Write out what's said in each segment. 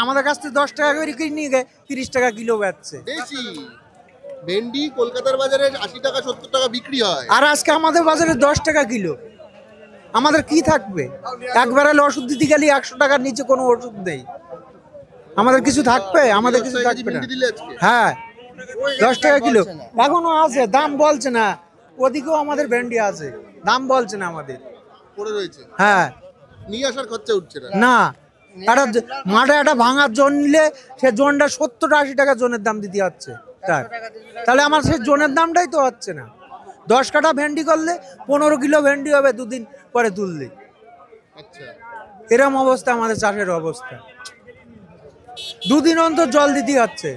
আমাদের কাছ থেকে 10 টাকা করে কিনে নিয়ে 30 টাকা কিলো বেচছে। বেশি ভেন্ডি কলকাতার বাজারে 80 টাকা 70 টাকা বিক্রি হয়, আর আজকে আমাদের বাজারে 10 টাকা কিলো। আমাদের কি থাকবে? একবার হলে ওষুধ দিতে গেলে 100 টাকার নিচে কোনো ওষুধ নেই। আমাদের কিছু থাকবে? আমাদের কিছু থাকবে না। হ্যাঁ 10 টাকা কিলো এখনো আছে, দাম বলছে না। ওদিকেও আমাদের ভেন্ডি আছে, দাম বলছে না আমাদের পড়ে রয়েছে। হ্যাঁ নিয়ে আসার খরচা উঠছে না। না, একটা মাঠে একটা ভাঙার জোন নিলে সে জোনটা 70-80 টাকা জোনের দাম দিতে হচ্ছে তার। তাহলে আমার সেই জোনের দামটাই তো হচ্ছে না। 10 কাঠা ভেন্ডি করলে 15 কিলো ভেন্ডি হবে 2 দিন পরে তুললে। আচ্ছা, এরকম অবস্থা আমাদের চাষের অবস্থা। 2 দিন অন্তর জল দিতে হচ্ছে।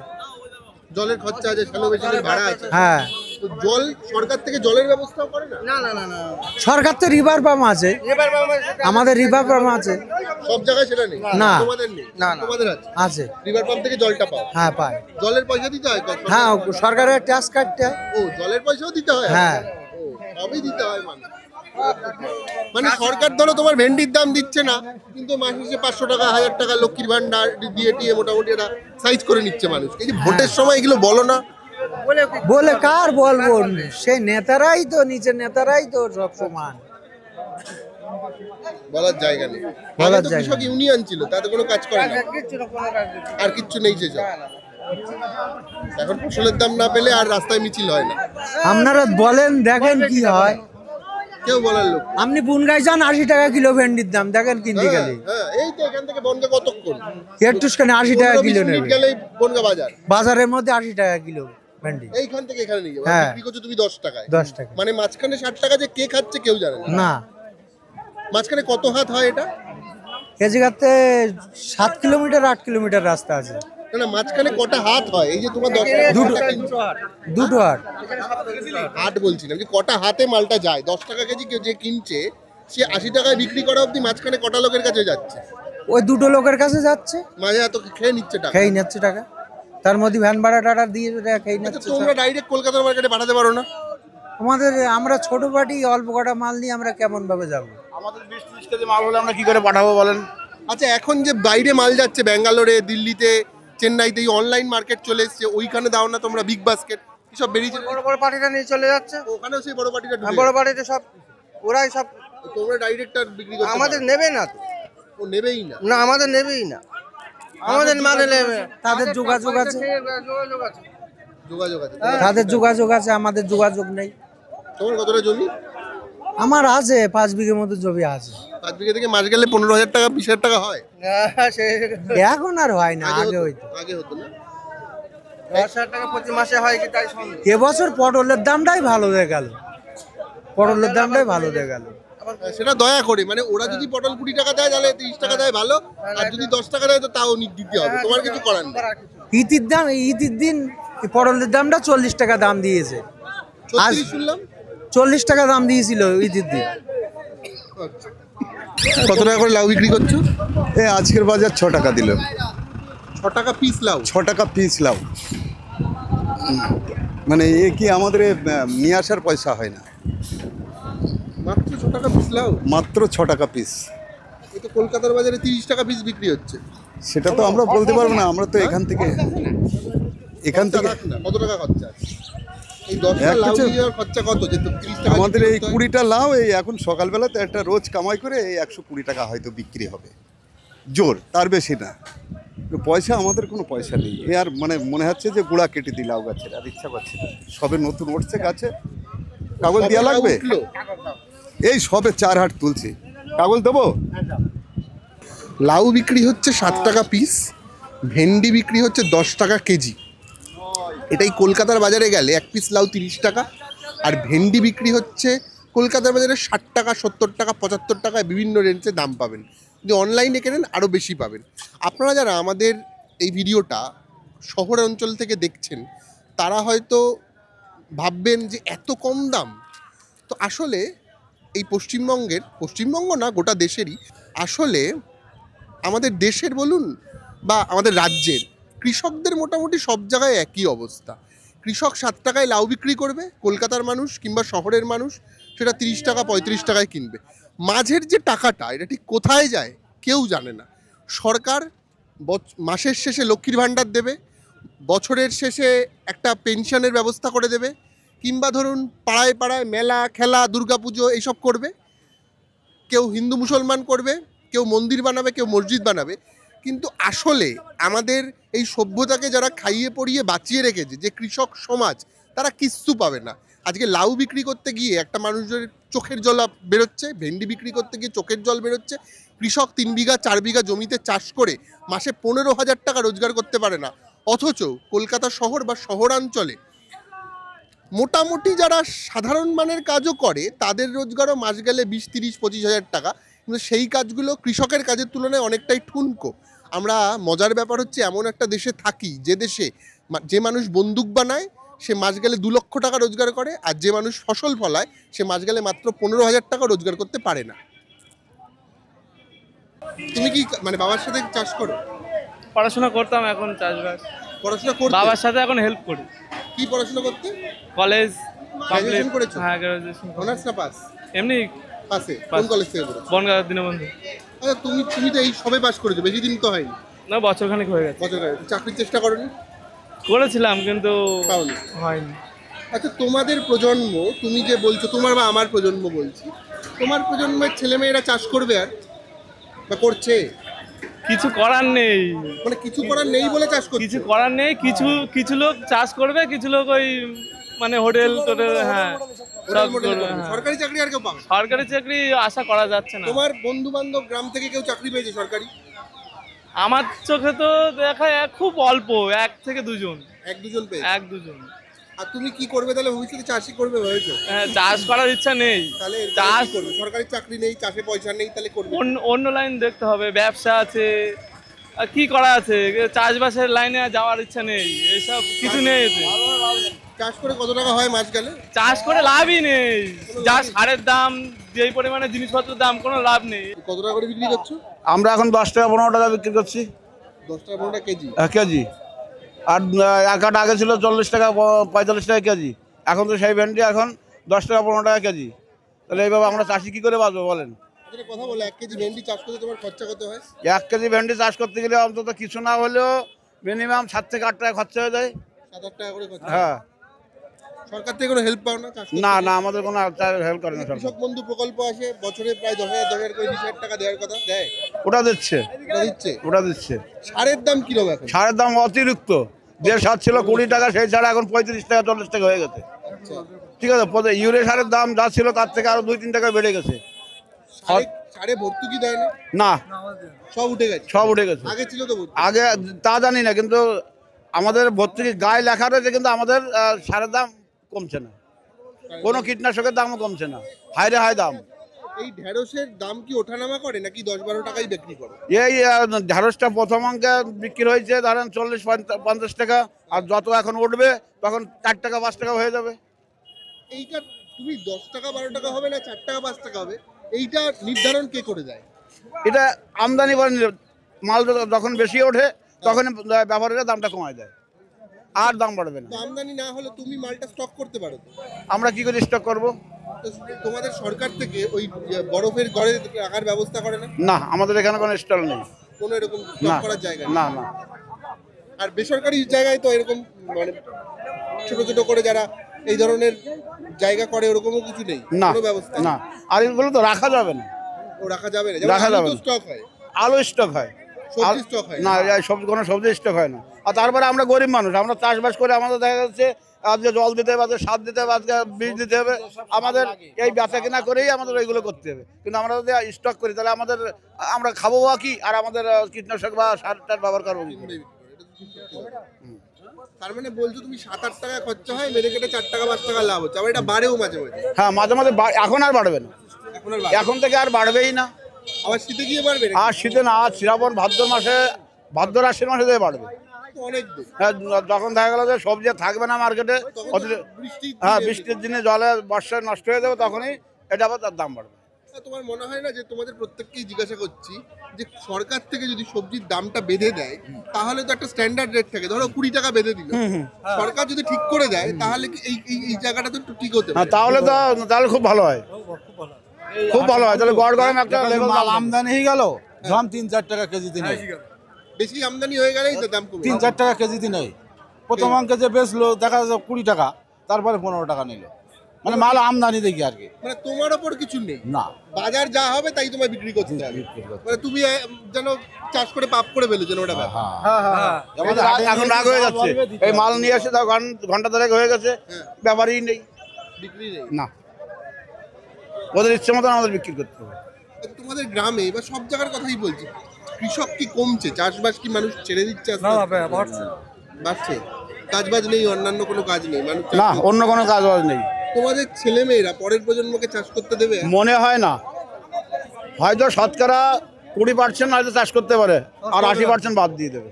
জলের খরচা আছে, শ্যালো মেশিনের ভাড়া আছে। হ্যাঁ তো জল সরকার থেকে জলের ব্যবস্থাও করে না? না না না না, সরকার তো রিভার পাম্প আছে, আমাদের রিভার পাম্প আছে। সব জায়গায় সেটা নেই। না। তোমাদের নেই? না, না। তোমাদের আছে? আছে। রিভার পাম্প থেকে জলটা পাও? হ্যাঁ পায়। জলের পয়সা দিতে হয়? হ্যাঁ সরকারের ট্যাক্স কাটতে হয়। ও, জলের পয়সাও দিতে হয়? হ্যাঁ। ও, সবই দিতে হয় মানে সরকার ধরো তোমার ভেন্ডির দাম দিচ্ছে না, কিন্তু মাস শেষে 500 টাকা 1000 টাকা লক্ষ্মীর ভান্ডার দিয়ে টিয়ে মোটামুটি এটা সাইজ করে নিচ্ছে মানুষ। এই যে ভোটের সময় এগুলো বলো না? বলে কার বলবো? সেই নেতারাই তো, নিচের নেতারাই তো সব সমান। বলার জায়গা নেই। বলার আগে তো জায়গা কৃষক ইউনিয়ন ছিল, তাতে কোনো কাজ করে না। আর কিচ্ছু নেই সেসব। এখন ফসলের দাম না পেলে আর রাস্তায় মিছিল হয় না। আপনারা বলেন, দেখেন কি হয়। কেউ বলার লোক। আপনি বুনগাই যান, 80 টাকা কিলো ভেন্ডির দাম, দেখেন কিনতে গেলে। হ্যাঁ, এই তো এখান থেকে বনগা কতক্ষণ? একটুখানি 80 টাকা কিলো 15-20 মিনিট নেবে। গেলেই বনগা বাজার। বাজারের মধ্যে 80 টাকা কিলো ভেন্ডি। এইখান থেকে এখানে নিয়ে যাবো, হ্যাঁ। বিক্রি করছো তুমি 10 টাকায়। 10 টাকা। মানে মাঝখানে 60 টাকা যে কে খাচ্ছে কেউ জানে না। না, মাঝখানে কত হাত হয় এটা? এ জায়গাতে 7 কিলোমিটার 8 কিলোমিটার রাস্তা আছে। না না, মাঝখানে কটা হাত হয়? এই যে তোমার 10 টাকা দুটো হাট। হাট বলছি না, যে কটা হাতে মালটা যায়? 10 টাকা কেজি কেউ যে কিনছে সে 80 টাকায় বিক্রি করা অবধি মাঝখানে কটা লোকের কাছে যাচ্ছে? ওই দুটো লোকের কাছে যাচ্ছে, মাঝে এত খেয়ে নিচ্ছে টাকা। খেয়ে নিচ্ছে টাকা। তার মধ্যে ভ্যান ভাড়া টাড়া দিয়ে খেয়ে আচ্ছা, নিচ্ছে। তোমরা ডাইরেক্ট কলকাতার মার্কেটে পাঠাতে পারো না? আমরা ছোট পাটি, অল্প কটা মাল নিয়ে আমরা কেমন ভাবে যাবো? আমাদের 20-30 কেজি মাল হলে আমরা কি করে পাঠাবো বলেন? আচ্ছা, এখন যে বাইরে মাল যাচ্ছে ব্যাঙ্গালোরে, দিল্লিতে, চেন্নাইতে, এই অনলাইন মার্কেট চলে এসছে, ওইখানে দাও না তোমরা? বিগ বাস্কেট সব বেরিয়েছে, বড় বড় পার্টিটা নিয়ে চলে যাচ্ছে। ওখানেও সেই বড় পার্টিটা ঢুকে বড় পার্টিতে সব ওরাই সব। তোমরা ডাইরেক্ট আর বিক্রি করতে আমাদের পারো? নেবে না তো। ও নেবেই না? না, আমাদের নেবেই না। আমাদের মানে নেবে। তাদের যোগাযোগ আছে, যোগাযোগ আছে? তাদের যোগাযোগ আছে, আমাদের যোগাযোগ নেই। তোমার কতটা জমি? আমার আছে 5 বিঘের মতো জমি আছে। 5 বিঘা থেকে মাস গেলে 15,000 টাকা 20,000 টাকা হয়? এখন আর হয় না, আগে হইতো। আগে হতো না? 10,000 টাকা প্রতি মাসে হয় কি তাই সন্দেহ। এবছর পটলের দামটাই ভালো হয়ে গেল, পটলের দামটাই ভালো হয়ে গেল। সেটা দয়া করে, মানে ওরা যদি পটল 20 টাকা দেয় তাহলে 30 টাকা দেয় ভালো, আর যদি 10 টাকা দেয় তো তাও দিতে হবে, তোমার কিছু করার নেই। ঈদের দিন পটলের দামটা 40 টাকা দাম দিয়েছে। আজ 36 শুনলাম। 40 টাকা দাম দিয়েছিল ঈদের দিন। কত টাকা করে লাউ বিক্রি করছো? আজকের বাজার 6 টাকা দিল। 6 টাকা পিস লাউ? 6 টাকা পিস লাউ। মানে এ কি আমাদের নিয়ে আসার পয়সা হয় না। মাত্র 6 টাকা পিস লাউ? মাত্র 6 টাকা পিস। এই তো কলকাতার বাজারে 30 টাকা পিস বিক্রি হচ্ছে। সেটা তো আমরা বলতে পারবো না, আমরা তো এখান থেকে কত টাকা খরচা? এই 10টা লাউ দিয়ে খরচা কত? যে 30 টাকা আমাদের এই 20টা লাউ এই এখন সকালবেলাতে একটা রোজ কামাই করে এই 120 টাকা হয়তো বিক্রি হবে, জোর, তার বেশি না। পয়সা আমাদের কোনো পয়সা নেই। এ আর মানে মনে হচ্ছে যে গুঁড়া কেটে দিই লাউ গাছের, আর ইচ্ছা করছে না। সবে নতুন উঠছে গাছে, কাগজ দেওয়া লাগবে? এই সবে 4 হাট তুলছি, কাগজ দেবো? লাউ বিক্রি হচ্ছে 7 টাকা পিস, ভেন্ডি বিক্রি হচ্ছে 10 টাকা কেজি। এটাই কলকাতার বাজারে গেলে এক পিস লাউ 30 টাকা, আর ভেন্ডি বিক্রি হচ্ছে কলকাতার বাজারে 60 টাকা 70 টাকা 75 টাকায় বিভিন্ন রেঞ্জে দাম পাবেন। যদি অনলাইনে কেনেন আরও বেশি পাবেন। আপনারা যারা আমাদের এই ভিডিওটা শহর অঞ্চল থেকে দেখছেন তারা হয়তো ভাববেন যে এত কম দাম। তো আসলে এই পশ্চিমবঙ্গ না, গোটা দেশেরই আসলে, আমাদের দেশের বলুন বা আমাদের রাজ্যের কৃষকদের মোটামুটি সব জায়গায় একই অবস্থা। কৃষক 7 টাকায় লাউ বিক্রি করবে, কলকাতার মানুষ কিংবা শহরের মানুষ সেটা 30 টাকা 35 টাকায় কিনবে। মাঝের যে টাকাটা, এটা ঠিক কোথায় যায় কেউ জানে না। সরকার মাসের শেষে লক্ষ্মীর ভাণ্ডার দেবে, বছরের শেষে একটা পেনশনের ব্যবস্থা করে দেবে, কিংবা ধরুন পাড়ায় পাড়ায় মেলা খেলা দুর্গাপুজো এইসব করবে। কেউ হিন্দু মুসলমান করবে, কেউ মন্দির বানাবে, কেউ মসজিদ বানাবে। কিন্তু আসলে আমাদের এই সভ্যতাকে যারা খাইয়ে পড়িয়ে বাঁচিয়ে রেখেছে, যে কৃষক সমাজ, তারা কিচ্ছু পাবে না। আজকে লাউ বিক্রি করতে গিয়ে একটা মানুষের চোখের জল বেরোচ্ছে, ভেন্ডি বিক্রি করতে গিয়ে চোখের জল বেরোচ্ছে। কৃষক 3 বিঘা 4 বিঘা জমিতে চাষ করে মাসে 15,000 টাকা রোজগার করতে পারে না। অথচ কলকাতা শহর বা শহরাঞ্চলে মোটামুটি যারা সাধারণ মানের কাজও করে তাদের রোজগারও মাস গেলে 20, 30, 25,000 টাকা। কিন্তু সেই কাজগুলো কৃষকের কাজের তুলনায় অনেকটাই ঠুনকো। আমরা মজার ব্যাপার হচ্ছে এমন একটা দেশে থাকি যে দেশে যে মানুষ বন্দুক বানায় সে মাস গেলে 2 লক্ষ টাকা রোজগার করে, আর যে মানুষ ফসল ফলায় সে মাস গেলে মাত্র 15,000 টাকা রোজগার করতে পারে না। তুমি কি মানে বাবার সাথে চাষ করো? পড়াশোনা করতাম, এখন চাষবাস। পড়াশোনা করতে? বাবার সাথে এখন হেল্প করি। কি পড়াশোনা করতে? কলেজ গ্রাজুয়েশন করেছো? হ্যাঁ, গ্রাজুয়েশন। অনার্স না পাস? এমনি পাসে। কোন কলেজ থেকে পড়েছো? বনগাঁ দীনবন্ধু। আচ্ছা, তুমি তো এই সবে পাস করেছো, বেশি দিন তো হয়নি। না, বছরখানেক হয়ে গেছে। বছর আগে চাকরির চেষ্টা করোনি? করেছিলাম কিন্তু পাওনি? হয়নি। আচ্ছা, তোমাদের প্রজন্ম, তুমি যে বলছো তোমার বা আমার প্রজন্ম বলছি, তোমার প্রজন্মের ছেলেমেয়েরা চাষ করবে আর বা করছে? কিছু করার নেই, মানে কিছু করার নেই বলে চাষ করছে? কিছু করার নেই। কিছু লোক চাষ করবে, কিছু লোক ওই মানে হোটেল টোটেল, হ্যাঁ হোটেল সব মোটেল করবে, করবে। হ্যাঁ। সরকারি চাকরি আর কেউ পাবে? সরকারি চাকরি আশা করা যাচ্ছে না। তোমার বন্ধু বান্ধব গ্রাম থেকে কেউ চাকরি পেয়েছে সরকারি? আমার চোখে তো দেখা খুব অল্প, 1 থেকে 2 জন। 1-2 পেয়েছে? 1-2 জন। আর তুমি কি করবে তাহলে ভবিষ্যতে? চাষই করবে ভেবেছো? হ্যাঁ, চাষ করার ইচ্ছা নেই। তাহলে চাষ চাষ করবে, সরকারি চাকরি নেই, চাষে পয়সা নেই, তাহলে করবে? অন্য লাইন দেখতে হবে, ব্যবসা আছে, আর কি করা আছে। চাষবাসের লাইনে যাওয়ার ইচ্ছা নেই, এসব কিছু নেই এতে। চাষ করে কত টাকা হয় মাস গেলে? চাষ করে লাভই নেই, যা সারের দাম, যেই পরিমাণে জিনিসপত্রের দাম, কোনো লাভ নেই। কত টাকা করে বিক্রি করছো? আমরা এখন 10 টাকা 15 টাকা বিক্রি করছি 10 টাকা 15 টাকা কেজি? কেজি। আর এক আট আগে ছিল 40 টাকা 45 টাকা কেজি। এখন তো সেই ভেন্ডি এখন 10 টাকা 15 টাকা কেজি। তাহলে এইভাবে আমরা চাষি কি করে বাঁচবো বলেন? একটা কথা বলো, 1 কেজি ভেন্ডি চাষ করতে তোমার খরচা কত হয়? 1 কেজি ভেন্ডি চাষ করতে গেলে অন্তত কিছু না হলেও মিনিমাম 7 থেকে 8 টাকা খরচা হয়ে যায়। 7-8 টাকা করে খরচা? হ্যাঁ। সরকার থেকে কোনো হেল্প পাও না চাষ করতে? না না, আমাদের কোনো হেল্প করে না সরকার। কৃষক বন্ধু প্রকল্প আসে, বছরে প্রায় 10,000 করে 20,000 টাকা দেওয়ার কথা, দেয়? ওটা দিচ্ছে, ওটা দিচ্ছে? ওটা দিচ্ছে। সারের দাম কিরকম এখন? সারের দাম অতিরিক্ত। যে সার ছিল 20 টাকা, সেই সার এখন 35 টাকা 40 টাকা হয়ে গেছে। আচ্ছা। ঠিক আছে, ইউরিয়া সারের দাম যা ছিল তার থেকে আরো 2-3 টাকা বেড়ে গেছে। সারে ভর্তুকি দেয় না? না, সব উঠে গেছে? সব উঠে গেছে। আগে ছিল তো ভর্তুকি? আগে তা জানি না, কিন্তু আমাদের ভর্তুকি গায়ে লেখা রয়েছে, কিন্তু আমাদের সারের দাম কমছে না, কোনো কীটনাশকের দামও কমছে না, হাইরে হাই দাম। এই ঢেঁড়সের দাম কি ওঠানামা করে নাকি 10-12 টাকাই বিক্রি করে? এই ঢেঁড়সটা প্রথম অঙ্কে বিক্রি হয়েছে ধরেন 40-50 টাকা, আর যত এখন উঠবে তখন 4 টাকা 5 টাকা হয়ে যাবে। এইটা তুমি 10 টাকা 12 টাকা হবে না 4 টাকা 5 টাকা হবে, এইটা নির্ধারণ কে করে দেয়? এটা আমদানি বা মাল যখন বেশি ওঠে তখন ব্যাপারীরা দামটা কমায় দেয়, আর দাম বাড়বে না। তো আমদানি না হলে তুমি মালটা স্টক করতে পারো তো? আমরা কি করে স্টক করব? তো তোমাদের সরকার থেকে ওই বরফের ঘরে রাখার ব্যবস্থা করে না? না, আমাদের এখানে কোনো স্টল নেই। কোনো এরকম না স্টক করার জায়গা নেই? না না। আর বেসরকারি জায়গায় তো এরকম মানে ছোট ছোট করে যারা এই ধরনের জায়গা করে ওরকমও কিছু নেই, না কোনো ব্যবস্থা না। আর এগুলো তো রাখা যাবে না, ও রাখা যাবে না? রাখা যাবে না। স্টক হয়, আলু স্টক হয়, সবজি স্টক হয় না সবজি, কোনো সবজি স্টক হয় না। আর তারপরে আমরা গরিব মানুষ, আমরা চাষবাস করে আমাদের দেখা যাচ্ছে আজকে জল দিতে হবে, আজকে সার দিতে হবে, আজকে বীজ দিতে হবে, আমাদের এই বেচা কেনা করেই আমাদের ওইগুলো করতে হবে। কিন্তু আমরা যদি স্টক করি তাহলে আমরা খাবো বা কি, আর আমাদের কীটনাশক বা সার টার ব্যবহার করবো কি করে? তার মানে বলছো তুমি 7-8 টাকা খরচা হয়, মেরে কেটে 4 টাকা 5 টাকা লাভ হচ্ছে, আবার এটা বাড়েও মাঝে মাঝে? হ্যাঁ, মাঝে মাঝে এখন আর বাড়বে না, এখন আর বাড়বে? এখন থেকে আর বাড়বেই না। আবার শীতে গিয়ে বাড়বে নাকি? আর শীতে না, আর শ্রাবণ ভাদ্র মাসে, ভাদ্র আশ্বিন মাসে দিয়ে বাড়বে। তো অনেক দূর। হ্যাঁ, যখন দেখা গেল যে সবজি থাকবে না মার্কেটে, তখন তো হ্যাঁ বৃষ্টির দিনে জলে বর্ষায় নষ্ট হয়ে যাবে, তখনই এটা আবার তার দাম বাড়বে। তোমার মনে হয় না যে তোমাদের প্রত্যেককেই জিজ্ঞাসা করছি যে সরকার থেকে যদি সবজির দামটা বেঁধে দেয় তাহলে তো একটা স্ট্যান্ডার্ড রেট থাকে, ধরো 20 টাকা বেঁধে দিল, সরকার যদি ঠিক করে দেয় তাহলে কি এই জায়গাটা তো একটু ঠিক হতে হ্যাঁ, পারে? তাহলে খুব ভালো হয়, খুব ভালো হয়। তাহলে গড় গরম একটা মাল আমদানি হয়ে গেল, দাম 3-4 টাকা কেজিতে নেই। বেশি আমদানি হয়ে গেলেই তো দাম কমে 3-4 টাকা কেজিতে নেই। প্রথম অঙ্কে যে বেচলো দেখা যাচ্ছে 20 টাকা, তারপরে 15 টাকা নিল, মানে মাল আমদানি দেখি আর কি। মানে তোমার ওপর কিছু নেই, না, বাজার যা হবে তাই তোমায় বিক্রি করতে হবে। মানে তুমি যেন চাষ করে পাপ করে ফেলেছো ওটা ব্যাপার। আমাদের এখন রাগ হয়ে যাচ্ছে, এই মাল নিয়ে এসে তাও ঘন্টা ধরে হয়ে গেছে, ব্যাপারই নেই, বিক্রি নেই। না, ওদের ইচ্ছে মতন আমাদের বিক্রি করতে হবে। তোমাদের গ্রামে বা সব জায়গার কথাই বলছি, কৃষক কি কমছে? চাষবাস কি মানুষ ছেড়ে দিচ্ছে? বাড়ছে, কাজবাজ নেই, অন্যান্য কোনো কাজ নেই, মানুষ না, অন্য কোনো কাজ বাজ নেই। তোমাদের ছেলে মেয়েরা পরের প্রজন্মকে চাষ করতে দেবে? মনে হয় না, হয়তো শতকরা 20% হয়তো চাষ করতে পারে, আর 80% বাদ দিয়ে দেবে।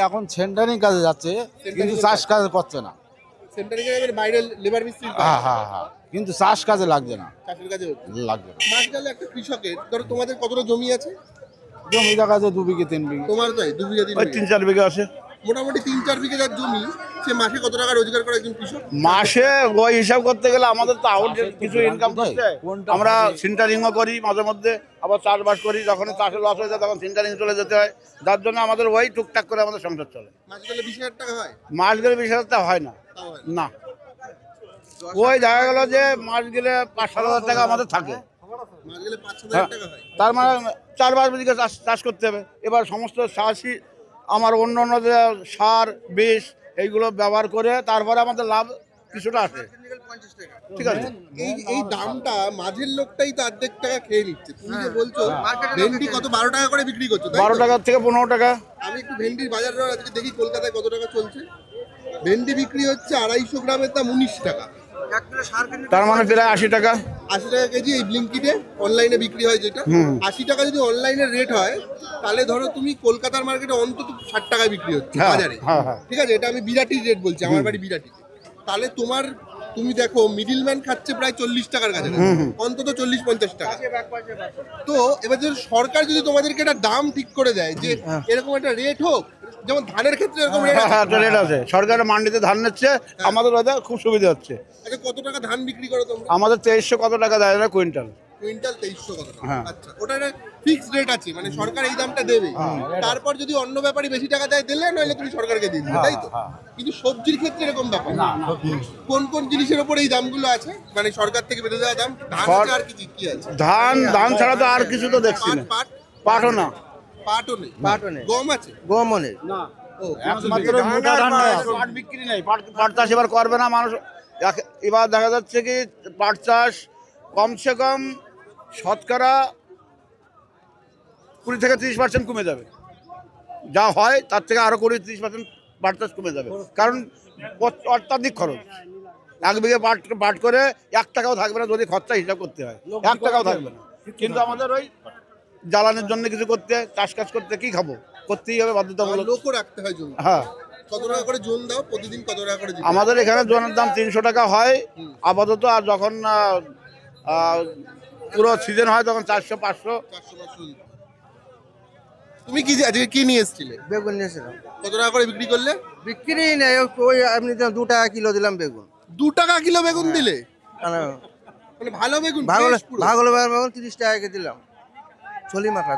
এখন সেন্টারিং কাজে যাচ্ছে, কিন্তু চাষ কাজ করছে না। সেন্টারিং এর বাইরে লেবার মিস্ত্রি, হ্যাঁ, কিন্তু চাষ কাজে লাগছে না, চাষের কাজে লাগবে না। মাস গেলে একটা কৃষকের, ধরো তোমাদের কতটা জমি আছে? জমি দেখা যায় 2 বিঘে 3 বিঘে, তোমার তাই 2 বিঘা 3 বিঘা, 3-4 বিঘে আছে। মোটামুটি 3-4 বিঘে যার জমি, সে মাসে কত টাকা রোজগার করে একজন কৃষক? মাসে ওই হিসাব করতে গেলে আমাদের তো আউট কিছু ইনকাম করতে, আমরা সেন্টারিংও করি মাঝে মধ্যে, আবার চাষবাস করি। যখন চাষে লস হয়ে যায় তখন সেন্টারিং চলে যেতে হয়, যার জন্য আমাদের ওই টুকটাক করে আমাদের সংসার চলে। মাস গেলে 20,000 টাকা হয়? মাস গেলে 20,000 টাকা হয় না, তাও হয় না। ওই দেখা গেল যে মাস গেলে 5-7 হাজার টাকা আমাদের থাকে, মাস গেলে 5-6 টাকা হয়। তার মানে 4-5 বিঘে চাষ করতে হবে। এবার সমস্ত চাষি আমার অন্য অন্য যে সার বিষ এইগুলো ব্যবহার করে তারপরে আমাদের লাভ কিছুটা আসে, ঠিক আছে। এই দামটা মাঝের লোকটাই তো অর্ধেক টাকা খেয়ে নিচ্ছে। তুমি যে বলছো ভেন্ডি কত 12 টাকা করে বিক্রি করছো, তাই তো? 12 টাকা থেকে 15 টাকা। আমি একটু ভেন্ডির বাজার দর আজকে দেখি কলকাতায় কত টাকা চলছে। ভেন্ডি বিক্রি হচ্ছে 250 গ্রামের দাম 19 টাকা, তার মানে প্রায় 80 টাকা। 80 টাকা কেজি। এই ব্লিঙ্কিটে অনলাইনে বিক্রি হয় যেটা, 80 টাকা যদি অনলাইনে রেট হয়, তাহলে ধরো তুমি কলকাতার মার্কেটে অন্তত 60 টাকায় বিক্রি হচ্ছে বাজারে, ঠিক আছে। এটা আমি বিরাটির রেট বলছি, আমার বাড়ি বিরাটিতে। তাহলে তুমি দেখো মিডিলম্যান খাচ্ছে প্রায় 40 টাকার কাছে, অন্তত 40-50 টাকা। তো এবার যদি সরকার যদি তোমাদেরকে একটা দাম ঠিক করে দেয় যে এরকম একটা রেট হোক, যেমন ধানের ক্ষেত্রে এরকম রেট রেট আছে, সরকারের মান্ডিতে ধান নিচ্ছে, আমাদের ওদের খুব সুবিধা হচ্ছে। আচ্ছা, কত টাকা ধান বিক্রি করো তোমরা? আমাদের 2300 কত টাকা দেয় না কুইন্টাল। কুইন্টাল 2300 কত টাকা? আচ্ছা, ওটা একটা ফিক্সড রেট আছে, মানে সরকার এই দামটা দেবে। তারপর যদি অন্য ব্যাপারী বেশি টাকা দেয় দিলে, নইলে তুমি সরকারকে দিয়ে দিলে, তাই তো? কিন্তু সবজির ক্ষেত্রে এরকম ব্যাপার না। কোন কোন জিনিসের উপর এই দামগুলো আছে, মানে সরকার থেকে বেঁধে দেওয়া দাম? ধান আছে, আর কি আছে? ধান ছাড়া তো আর কিছু তো দেখছি না। পাটও না, পাটও নেই। গম আছে? গমও নেই। একমাত্র মোটা ধান নয়, পাট বিক্রি নেই। পাট চাষ এবার করবে না মানুষ। এবার দেখা যাচ্ছে কি পাট চাষ কমসে কম শতকরা 20 থেকে 30% কমে যাবে। যা হয় তার থেকে আরো 20-30% পাট চাষ কমে যাবে, কারণ অত্যাধিক খরচ। 1 বিঘে পাট করে 1 টাকাও থাকবে না, যদি খরচা হিসাব করতে হয় 1 টাকাও থাকবে না। কিন্তু আমাদের ওই জ্বালানির জন্য কিছু করতে, চাষ কাজ করতে কি খাবো, করতেই হবে বাধ্যতামূলক। লোকও রাখতে হয় জমি। হ্যাঁ, কত টাকা করে জোন দাও প্রতিদিন? কত টাকা করে? আমাদের এখানে জনের দাম 300 টাকা হয় আপাতত, আর যখন পুরো সিজন হয় তখন 400-500। তুমি কি আজকে কি নিয়ে এসেছিলে? বেগুন নিয়েছিলাম। কত টাকা করে বিক্রি করলে? বিক্রি নেই, ওই আপনি 2 টাকা কিলো দিলাম বেগুন। 2 টাকা কিলো বেগুন দিলে? মানে ভালো বেগুন? ভাগল বেগুন 30 টাকা দিলাম, চলি মাথা।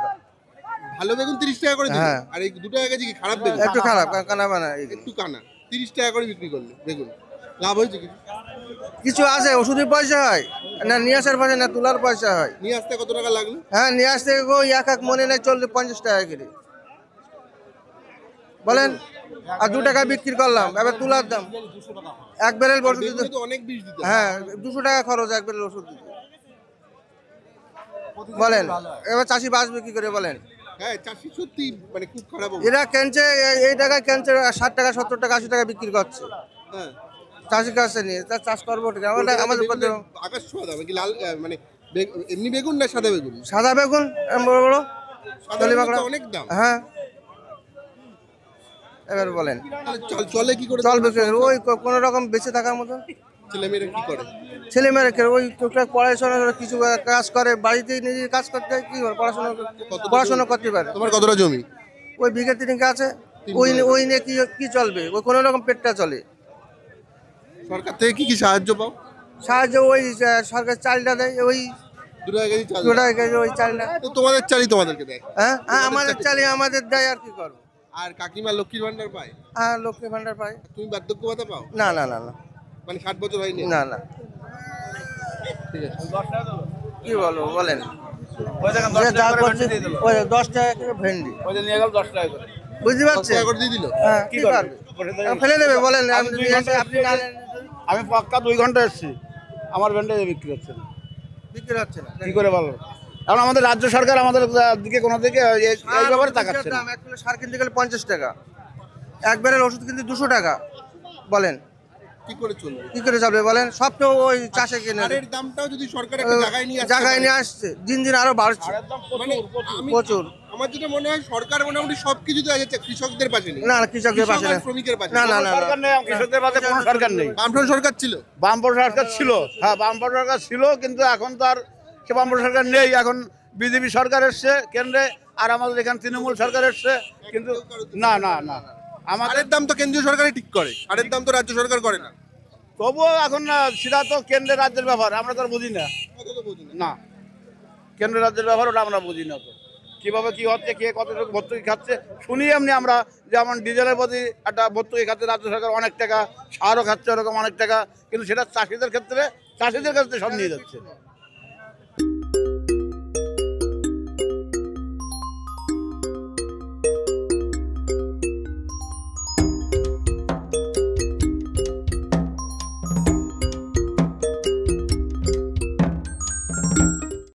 ভালো বেগুন 30 টাকা করে দিলে, আর এই 2 টাকা কেজি কি খারাপ বেগুন? একটু খারাপ, কানা বানা, একটু কানা। 30 টাকা করে বিক্রি করলে বেগুন, লাভ হয়েছে কি? কিছু আছে, ওষুধের পয়সা হয় না, নিয়ে আসার পয়সা না, তোলার পয়সা হয়। নিয়ে আসতে কত টাকা লাগলো? হ্যাঁ, নিয়ে আসতে ওই এক মনে নেই, 40-50 টাকা করে বলেন। আর 2 টাকা বিক্রি করলাম, এবার তুলার দাম 1 ব্যারেল ওষুধ দিতে। তো অনেক বিষ দিতে। হ্যাঁ, 200 টাকা খরচ 1 ব্যারেল ওষুধ দিতে, বলেন। এবার চাষি বাঁচবে কি করে বলেন? হ্যাঁ, চাষি সত্যি মানে খুব খারাপ। এরা কেনছে এই টাকায় কেনছে 60 টাকা 70 টাকা 80 টাকা বিক্রি করছে। হ্যাঁ, চাষির কাছে নিয়ে তার চাষ করবো ঠিক আমাদের আকাশ ছোঁয়া দাম কি? লাল মানে এমনি বেগুন না সাদা বেগুন? সাদা বেগুন বড় বড় অনেক দাম। হ্যাঁ, এবার বলেন চলে কি করে? চলবে ওই কোনো রকম বেঁচে থাকার মতো। ছেলেমেয়েরা কি করে? ছেলেমেয়েরা ওই টুকটাক পড়াশোনা কিছু কাজ করে, বাড়িতে নিজে কাজ করতে হয়, কি করে পড়াশোনা করতে পারে। তোমার কতটা জমি? ওই বিঘে 3 আছে, ওই নিয়ে কি চলবে, ওই কোনো রকম পেটটা চলে। সরকার থেকে কি সাহায্য পাও? সাহায্য ওই সরকার চালটা দেয়, ওই 2 টাকা কেজি চাল 2 টাকা কেজি ওই চালটা। তো তোমাদের চালই তোমাদেরকে দেয়। হ্যাঁ আমাদের চালি আমাদের দেয়, আর কি করবো। আর কাকিমা লক্ষ্মীর ভান্ডার পায়? হ্যাঁ লক্ষ্মী ভান্ডার পাই। তুমি বার্ধক্য ভাতা পাও? না না না না মানে 60 বছর হয়নি? না না। কি বলবো বলেন, যে যা করছে ওই 10 টাকা করে ভেন্ডি নিয়ে গেল 10 টাকা করে। বুঝতে 10 পারছেন? টাকা করে দিয়ে দিল। হ্যাঁ কি করবে, ফেলে দেবে বলেন। আপনি না নেন, আমি পাক্কা 2 ঘন্টা এসেছি, আমার ভেন্ডি বিক্রি হচ্ছে না। বিক্রি হচ্ছে না। কি করে বলো? এখন আমাদের রাজ্য সরকার আমাদের দিকে কোনো দিকে এই ব্যাপারে তাকাচ্ছে না। দাম 1 কিলো সার কিনতে গেলে 50 টাকা, একবারের ওষুধ কিনতে 200 টাকা। বলেন কি করে চলবে? কি করে চলবে বলেন? সব তো ওই চাষে কিনে সারের দামটাও যদি সরকার একটা জায়গায় নিয়ে আসে, জায়গায় নিয়ে আসছে, দিন দিন আরো বাড়ছে মানে প্রচুর। আমার যেটা মনে হয় সরকার মোটামুটি সবকিছুতে আছে, কৃষকদের পাশে নেই। না কৃষকদের পাশে কৃষক না। আর শ্রমিকের পাশে। না না না সরকার নেই, কৃষকদের পাশে কোনো সরকার নেই। বামফ্রন্ট সরকার ছিল। বামপন্থী সরকার ছিল, হ্যাঁ বামপন্থী সরকার ছিল, কিন্তু এখন তো আর সে বামপন্থী সরকার নেই। এখন বিজেপি সরকার এসছে কেন্দ্রে, আর আমাদের এখানে তৃণমূল সরকার এসছে, কিন্তু না না না আমাদের সারের দাম তো কেন্দ্রীয় সরকারই ঠিক করে, সারের দাম তো রাজ্য সরকার করে না। তবুও এখন না, সেটা তো কেন্দ্রের রাজ্যের ব্যাপার, আমরা তো আর বুঝি না। না, কেন্দ্র রাজ্যের ব্যাপার ওটা আমরা বুঝি না। তো কিভাবে কি হচ্ছে, কে কতটুকু ভর্তুকি খাচ্ছে শুনি এমনি আমরা, যেমন ডিজেলের প্রতি একটা ভর্তুকি খাচ্ছে রাজ্য সরকার অনেক টাকা, সারও খাচ্ছে ওরকম অনেক টাকা, কিন্তু সেটা চাষিদের ক্ষেত্রে সব নিয়ে যাচ্ছে।